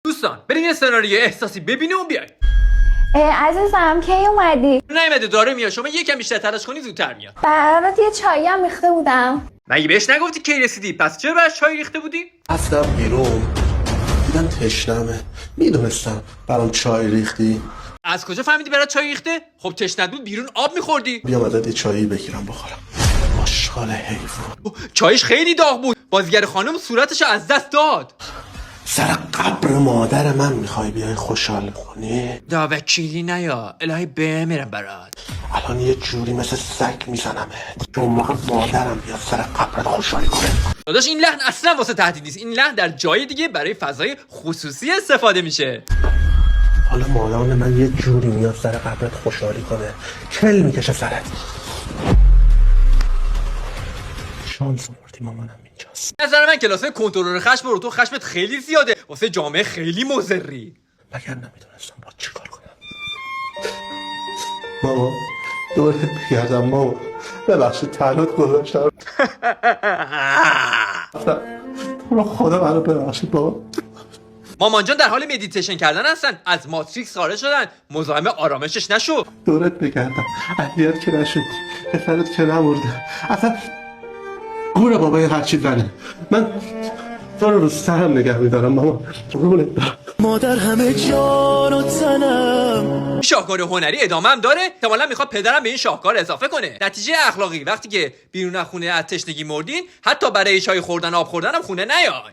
دوستان بریم یه سناریو احساسی ببینیم و بیایم. عزیزم کی اومدی؟ نیومده داره میاد. شما یکم بیشتر تلاش کنی زودتر میاد. برات یه چایی هم ریخته بودم. مگه بهش نگفتی کی رسیدی؟ پس چرا براش چای ریخته بودی؟ رفتم بیرون دیدم تشنمه، میدونستم برام چای ریختی. از کجا فهمیدی برات چای ریخته؟ خب تشنت بود بیرون آب میخوردی. بیام ازت یه چایی بگیرم بخورم. آشغال حیوان. چایش خیلی داغ بود. بازیگر خانم صورتشو از دست داد. سر قبر مادر من میخوای بیای خوشحال کنی؟ دا وکیلی نیا الهی بمیرم برات. الان یه جوری مثل سگ میزنمت که اون موقع مادرم بیاد سر قبرت خوشحالی کنه. داداش این لحن اصلا واسه تهدید نیست. این لحن در جای دیگه برای فضای خصوصی استفاده میشه. حالا مادرم من یه جوری میاد سر قبرت خوشحالی کنه کل میکشه سرت. شانس آوردی مامانم اینجاست. نظر من کلاسه کنترل خشم رو تو خشمت خیلی زیاده واسه جامعه خیلی مضری. مگر نمیدونستم با چی کار کنم. ماما دورت بگردم ماما، ببخشید تنات گذاشتم. تو رو خدا منو ببخشید بابا. مامان جان در حال مدیتیشن کردن هستن. از ماتریکس خارج شدن. مزاحم آرامشش نشو. دورت بگردم اهلیت که نشدی، پسرت که نمورده، اصلا گوره بابای هرچی زنه. من تو رو سرم نگه میدارم ماما، قربونت برم. مادر همه جان و تنم. شاهکار هنری ادامه هم داره. احتمالاً میخواد پدرم به این شاهکار اضافه کنه. نتیجه اخلاقی وقتی که بیرون از خونه از تشنگی مردین حتی برای چای خوردن آب خوردن هم خونه نیاین.